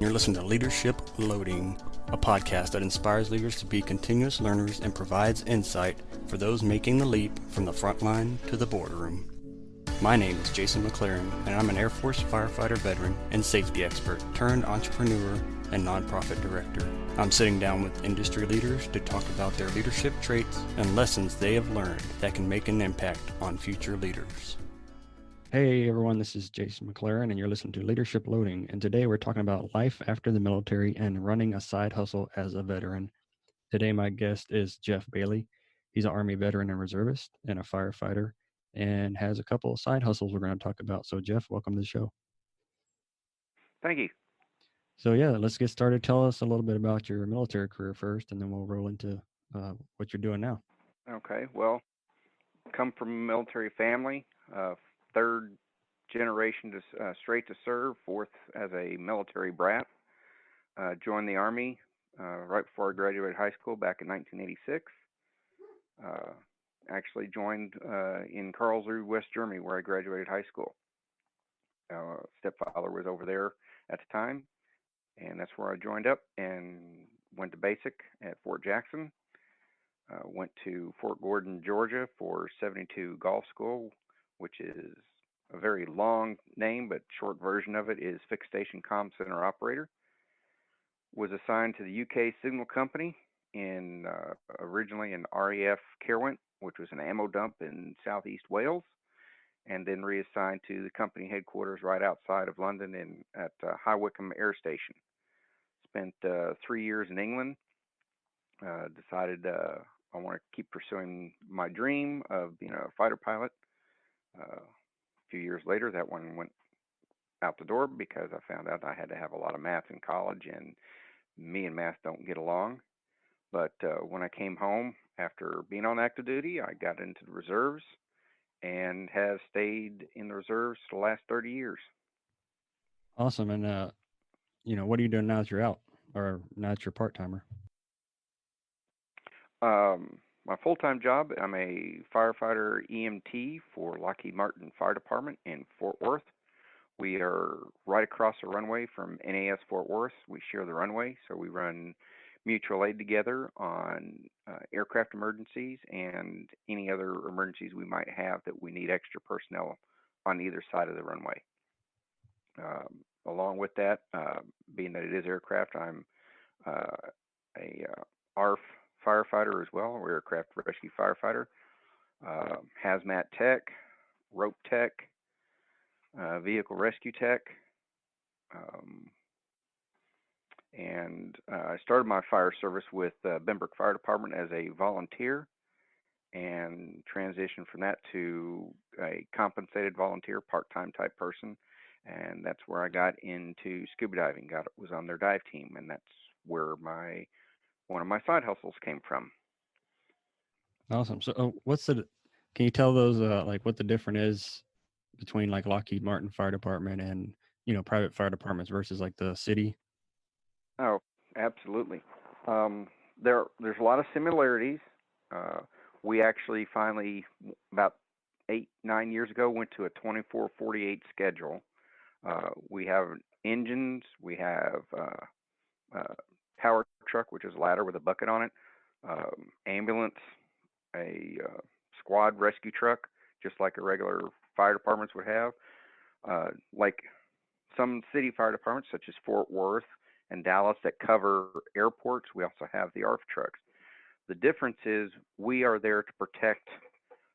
You're listening to Leadership Loading, a podcast that inspires leaders to be continuous learners and provides insight for those making the leap from the front line to the boardroom. My name is Jason McLaren, and I'm an Air Force firefighter veteran and safety expert turned entrepreneur and nonprofit director. I'm sitting down with industry leaders to talk about their leadership traits and lessons they have learned that can make an impact on future leaders. Hey everyone, this is Jason McLaren and you're listening to Leadership Loading. And today we're talking about life after the military and running a side hustle as a veteran. Today my guest is Jeff Bailey. He's an Army veteran and reservist and a firefighter and has a couple of side hustles we're going to talk about. So Jeff, welcome to the show. Thank you. So yeah, let's get started. Tell us a little bit about your military career first, and then we'll roll into what you're doing now. Okay. Well, come from a military family, third generation to straight to serve, fourth as a military brat. Joined the Army right before I graduated high school back in 1986. Actually joined in Karlsruhe, West Germany, where I graduated high school. Stepfather was over there at the time, and that's where I joined up and went to basic at Fort Jackson. Went to Fort Gordon, Georgia for 72 Golf School, which is a very long name, but short version of it is Fixed Station Comm Center Operator. Was assigned to the UK Signal Company in originally in RAF Caerwent, which was an ammo dump in southeast Wales, and then reassigned to the company headquarters right outside of London at High Wycombe Air Station. Spent 3 years in England. Decided I want to keep pursuing my dream of being a fighter pilot. A few years later, that one went out the door because I found out I had to have a lot of math in college, and me and math don't get along. But when I came home after being on active duty, I got into the reserves and have stayed in the reserves for the last 30 years. Awesome. And what are you doing now that you're out, or now that you're part-timer? My full-time job, I'm a firefighter EMT for Lockheed Martin Fire Department in Fort Worth. We are right across the runway from NAS Fort Worth. We share the runway, so we run mutual aid together on aircraft emergencies and any other emergencies we might have that we need extra personnel on either side of the runway. Along with that, being that it is aircraft, I'm a ARF firefighter as well, or aircraft rescue firefighter, hazmat tech, rope tech, vehicle rescue tech, and I started my fire service with Benbrook Fire Department as a volunteer and transitioned from that to a compensated volunteer, part-time type person, and that's where I got into scuba diving. Was on their dive team, and that's where one of my side hustles came from. Awesome. So can you tell those what the difference is between like Lockheed Martin Fire Department and, private fire departments versus like the city? Oh, absolutely. There's a lot of similarities. We actually finally, about 8-9 years ago, went to a 24/48 schedule. We have engines, we have power truck, which is a ladder with a bucket on it, ambulance, a squad rescue truck, just like a regular fire departments would have. Like some city fire departments, such as Fort Worth and Dallas, that cover airports, we also have the ARF trucks. The difference is we are there to protect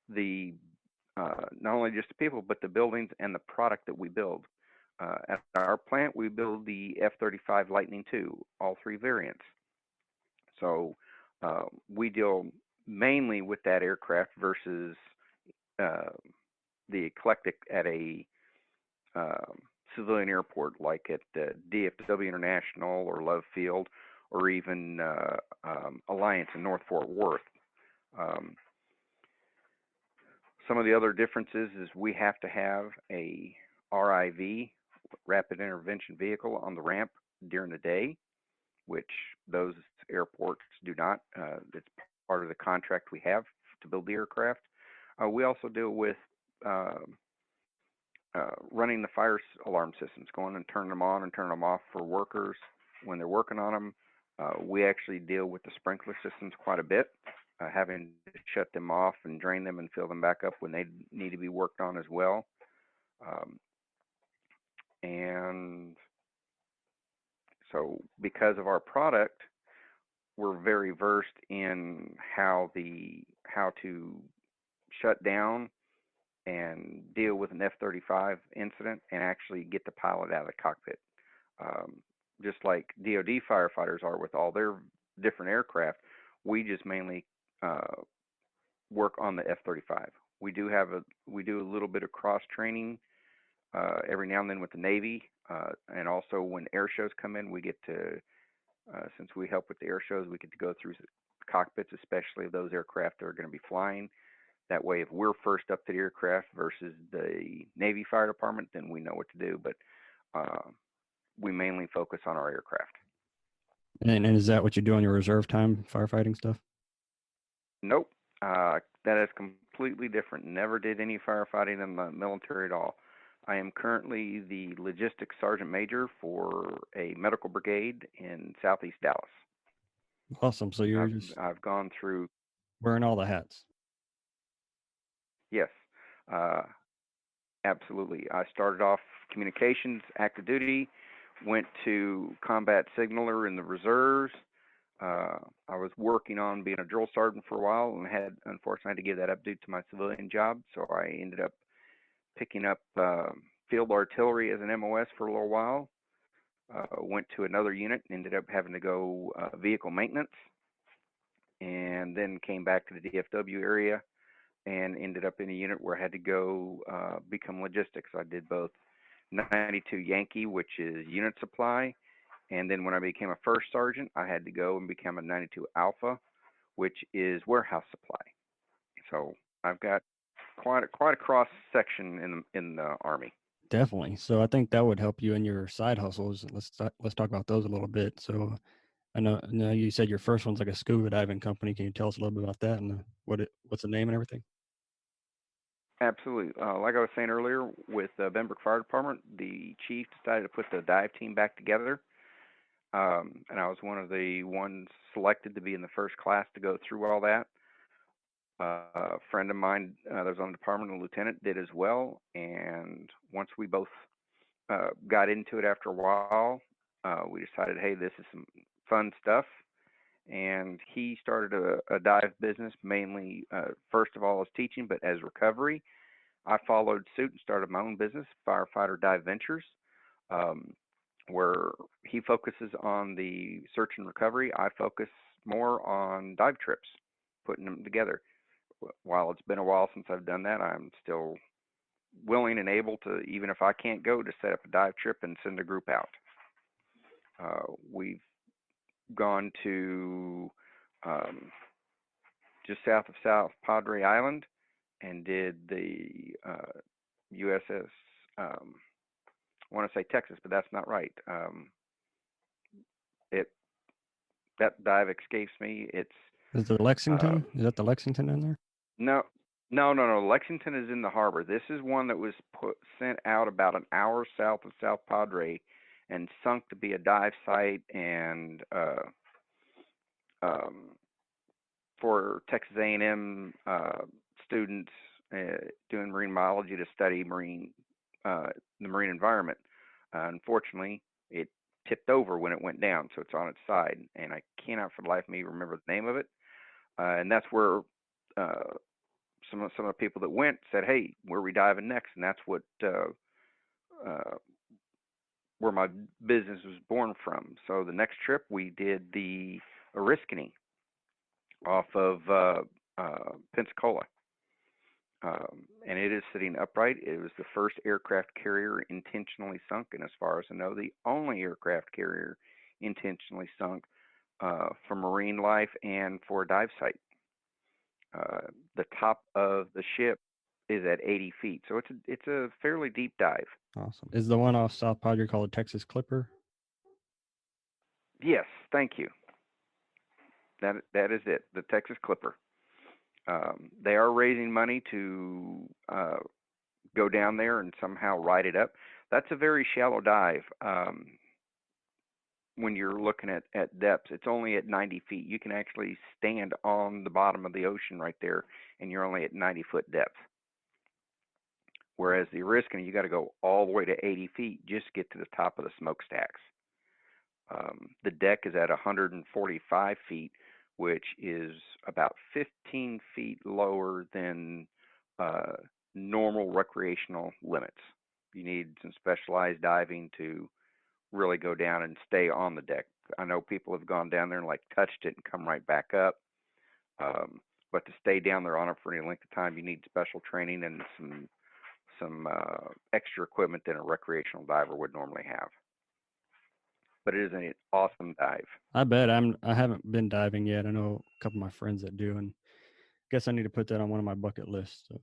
the not only just the people, but the buildings and the product that we build. At our plant, we build the F-35 Lightning II, all three variants. So we deal mainly with that aircraft versus the eclectic at a civilian airport like at DFW International or Love Field or even Alliance in North Fort Worth. Some of the other differences is we have to have a RIV, Rapid Intervention Vehicle, on the ramp during the day, which those airports do not. It's part of the contract we have to build the aircraft. We also deal with running the fire alarm systems, going and turning them on and turning them off for workers when they're working on them. We actually deal with the sprinkler systems quite a bit, having to shut them off and drain them and fill them back up when they need to be worked on as well. Um, and so, because of our product, we're very versed in how to shut down and deal with an F-35 incident and actually get the pilot out of the cockpit. Um, just like DoD firefighters are with all their different aircraft, we just mainly work on the F-35. We do a little bit of cross training every now and then with the Navy, and also when air shows come in, we get to since we help with the air shows, we get to go through cockpits, especially of those aircraft that are going to be flying. That way, if we're first up to the aircraft versus the Navy Fire Department, then we know what to do. But we mainly focus on our aircraft. And is that what you do on your reserve time, firefighting stuff? Nope. That is completely different. Never did any firefighting in the military at all. I am currently the logistics sergeant major for a medical brigade in southeast Dallas. Awesome. So I've gone through. Wearing all the hats. Yes, absolutely. I started off communications, active duty, went to combat signaler in the reserves. I was working on being a drill sergeant for a while and unfortunately had to give that up due to my civilian job. So I ended up picking up field artillery as an MOS for a little while. Went to another unit, ended up having to go vehicle maintenance, and then came back to the DFW area and ended up in a unit where I had to go become logistics. I did both 92 Yankee, which is unit supply, and then when I became a first sergeant, I had to go and become a 92 Alpha, which is warehouse supply. So I've got quite a cross section in the Army. Definitely. So I think that would help you in your side hustles. Let's talk about those a little bit. So I know you said your first one's like a scuba diving company. Can you tell us a little bit about that and what's the name and everything? Absolutely. Like I was saying earlier, with the Benbrook Fire Department, the chief decided to put the dive team back together. And I was one of the ones selected to be in the first class to go through all that. A friend of mine that was on the department, a lieutenant, did as well. And once we both got into it after a while, we decided, hey, this is some fun stuff. And he started a dive business, mainly, first of all, as teaching, but as recovery. I followed suit and started my own business, Firefighter Die Ventures, where he focuses on the search and recovery. I focus more on dive trips, putting them together. While it's been a while since I've done that, I'm still willing and able to, even if I can't go, to set up a dive trip and send a group out. We've gone to just south of South Padre Island and did the USS, I want to say Texas, but that's not right. That dive escapes me. Is there Lexington? Is that the Lexington in there? No. Lexington is in the harbor. This is one that was sent out about an hour south of South Padre and sunk to be a dive site and for Texas A&M students doing marine biology to study the marine environment. Unfortunately, it tipped over when it went down, so it's on its side, and I cannot for the life of me remember the name of it. And that's where some of the people that went said, "Hey, where are we diving next?" And that's what where my business was born from. So the next trip we did the Oriskany off of Pensacola. And it is sitting upright. It was the first aircraft carrier intentionally sunk, and as far as I know, the only aircraft carrier intentionally sunk for marine life and for a dive site. The top of the ship is at 80 feet, so it's a fairly deep dive. Awesome. Is the one off South Padre called a Texas Clipper? Yes, thank you. That is it, the Texas Clipper. They are raising money to go down there and somehow ride it up. That's a very shallow dive. When you're looking at depths, it's only at 90 feet. You can actually stand on the bottom of the ocean right there, and you're only at 90-foot depth. Whereas the Oriskany, you got to go all the way to 80 feet just to get to the top of the smokestacks. The deck is at 145 feet, which is about 15 feet lower than uh, normal recreational limits. You need some specialized diving to really go down and stay on the deck. I know people have gone down there and like touched it and come right back up. But to stay down there on it for any length of time, you need special training and some extra equipment than a recreational diver would normally have. But it is an awesome dive. I bet. I haven't been diving yet. I know a couple of my friends that do, and guess I need to put that on one of my bucket lists. So.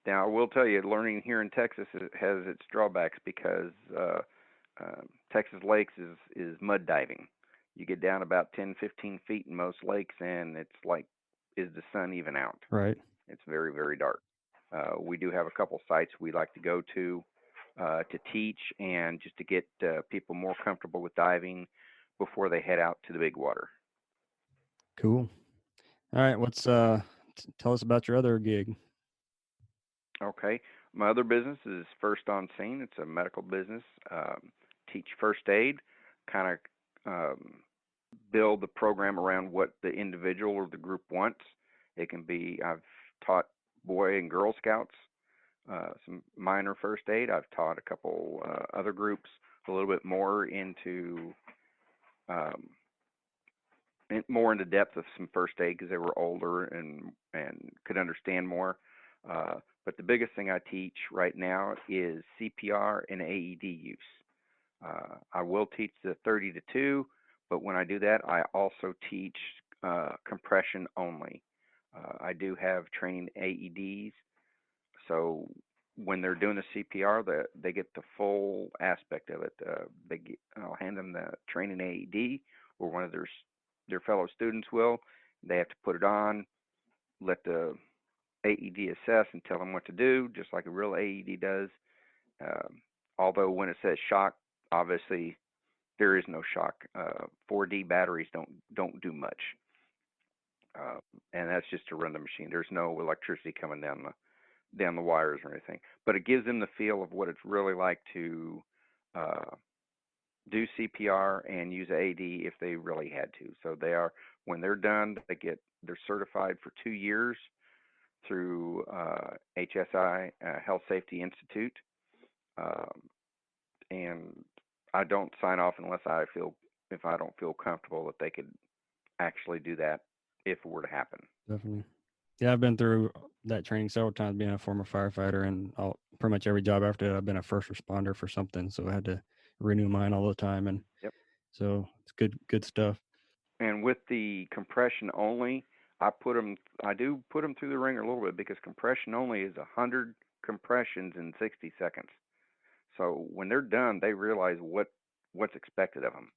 Now, I will tell you, learning here in Texas has its drawbacks because Texas lakes is mud diving. You get down about 10, 15 feet in most lakes, and it's like, is the sun even out? Right. It's very, very dark. We do have a couple sites we like to go to teach and just to get people more comfortable with diving before they head out to the big water. Cool. All right. What's tell us about your other gig? Okay. My other business is First on Scene. It's a medical business. Teach first aid, kind of build the program around what the individual or the group wants. It can be, I've taught Boy and Girl Scouts some minor first aid. I've taught a couple other groups a little bit more um, more into depth of some first aid because they were older and could understand more. But the biggest thing I teach right now is CPR and AED use. I will teach the 30 to 2, but when I do that, I also teach compression only. I do have training AEDs, so when they're doing the CPR, they get the full aspect of it. I'll hand them the training AED, or one of their fellow students will. They have to put it on, let the AED assess and tell them what to do, just like a real AED does. Although when it says shock, obviously there is no shock. 4D batteries don't do much, and that's just to run the machine. There's no electricity coming down the wires or anything. But it gives them the feel of what it's really like to do CPR and use AED if they really had to. So when they're done, they're certified for 2 years through HSI, Health Safety Institute, and I don't sign off unless if I don't feel comfortable that they could actually do that if it were to happen. Definitely. Yeah, I've been through that training several times being a former firefighter, and pretty much every job after that, I've been a first responder for something. So I had to renew mine all the time. And yep. So it's good stuff. And with the compression only, I do put them through the ringer a little bit because compression only is 100 compressions in 60 seconds. So when they're done, they realize what's expected of them.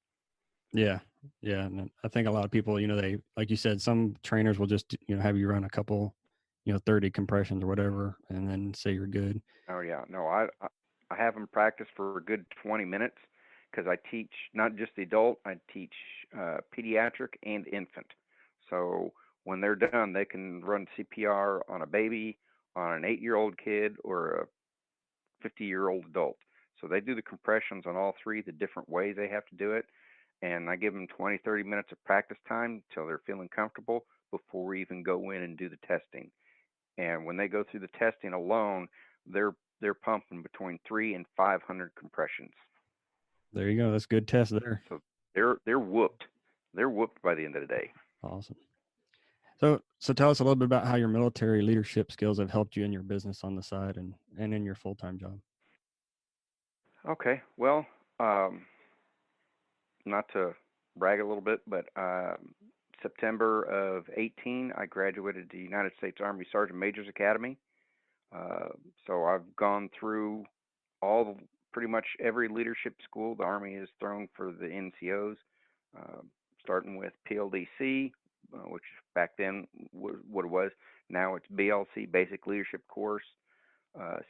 Yeah. And I think a lot of people, they, like you said, some trainers will just, have you run a couple, 30 compressions or whatever, and then say you're good. Oh yeah, no, I have them practice for a good 20 minutes because I teach not just the adult, I teach pediatric and infant. So when they're done, they can run CPR on a baby, on an 8-year-old kid, or a 50-year-old adult. So they do the compressions on all three, the different ways they have to do it. And I give them 20, 30 minutes of practice time till they're feeling comfortable before we even go in and do the testing. And when they go through the testing alone, they're pumping between 300 and 500 compressions. There you go. That's a good test there. So they're whooped. They're whooped by the end of the day. Awesome. So tell us a little bit about how your military leadership skills have helped you in your business on the side and in your full-time job. Okay. Well, not to brag a little bit, but September of 18, I graduated the United States Army Sergeant Major's Academy. So I've gone through pretty much every leadership school the Army has thrown for the NCOs, starting with PLDC, which back then was what it was. Now it's BLC, Basic Leadership Course.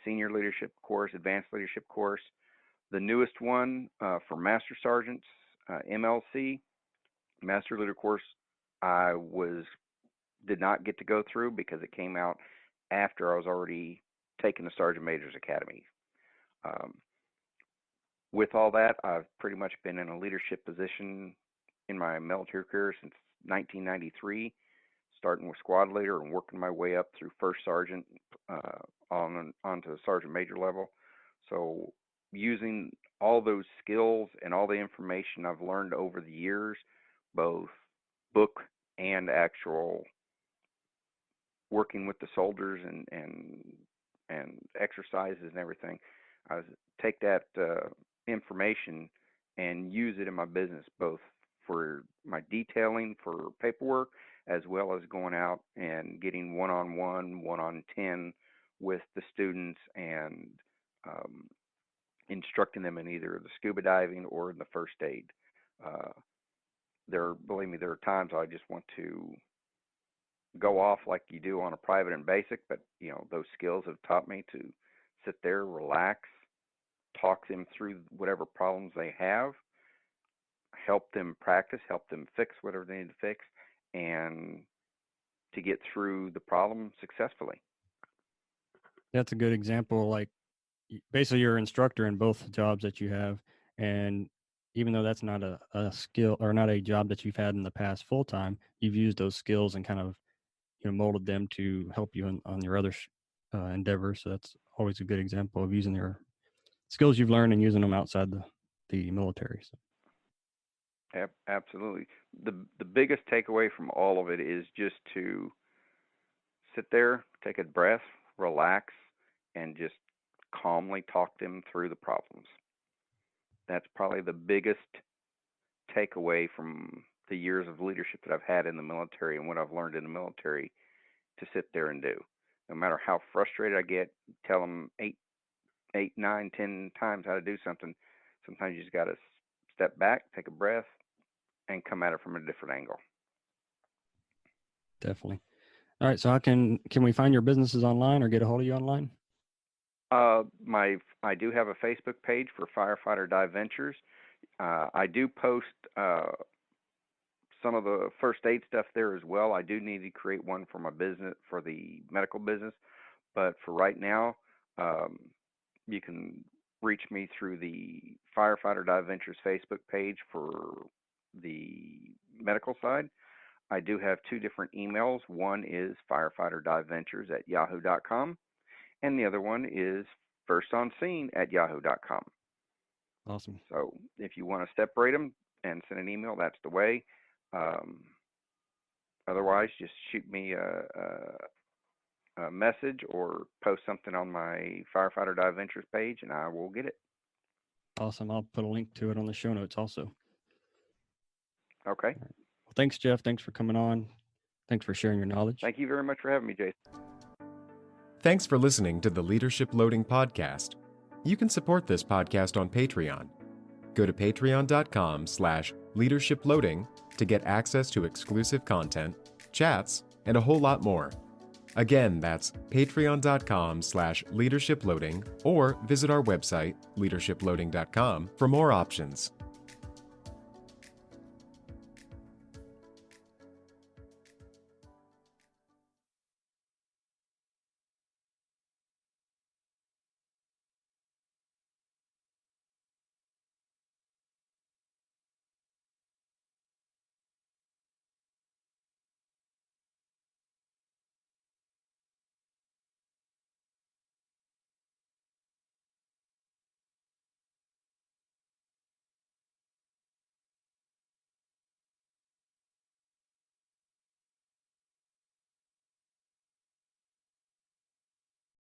senior leadership course, advanced leadership course. The newest one for Master Sergeants, MLC, Master Leader course, I did not get to go through because it came out after I was already taking the Sergeant Major's Academy. With all that, I've pretty much been in a leadership position in my military career since 1993, starting with squad leader and working my way up through first sergeant onto the sergeant major level. So using all those skills and all the information I've learned over the years, both book and actual working with the soldiers and exercises and everything, I take that information and use it in my business, both for my detailing for paperwork, as well as going out and getting one-on-one, one-on-10 with the students and instructing them in either the scuba diving or in the first aid. Believe me, there are times I just want to go off like you do on a private and basic, but those skills have taught me to sit there, relax, talk them through whatever problems they have, help them practice, help them fix whatever they need to fix, and to get through the problem successfully. That's a good example. Like, basically, you're an instructor in both jobs that you have, and even though that's not a skill or not a job that you've had in the past full time, you've used those skills and kind of molded them to help you on your other endeavors. So that's always a good example of using your skills you've learned and using them outside the military. So. Absolutely. The biggest takeaway from all of it is just to sit there, take a breath, relax, and just calmly talk them through the problems. That's probably the biggest takeaway from the years of leadership that I've had in the military and what I've learned in the military, to sit there and do. No matter how frustrated I get, tell them 8, 9, 10 times how to do something. Sometimes you just got to step back, take a breath, and come at it from a different angle. Definitely. All right. So how can we find your businesses online or get a hold of you online? I do have a Facebook page for Firefighter Die Ventures. I do post some of the first aid stuff there as well. I do need to create one for my business, for the medical business, but for right now, you can reach me through the Firefighter Die Ventures Facebook page for the medical side. I do have 2 different emails. One is firefighterdiventures@yahoo.com, and the other one is firstonscene@yahoo.com. Awesome. So if you want to separate them and send an email, that's the way. Otherwise, just shoot me a message or post something on my Firefighter Die Ventures page, and I will get it. Awesome. I'll put a link to it on the show notes also. Okay. Right. Well, thanks, Jeff. Thanks for coming on. Thanks for sharing your knowledge. Thank you very much for having me, Jason. Thanks for listening to the Leadership Loading Podcast. You can support this podcast on Patreon. Go to patreon.com/leadershiploading to get access to exclusive content, chats, and a whole lot more. Again, that's patreon.com/leadershiploading, or visit our website, leadershiploading.com, for more options.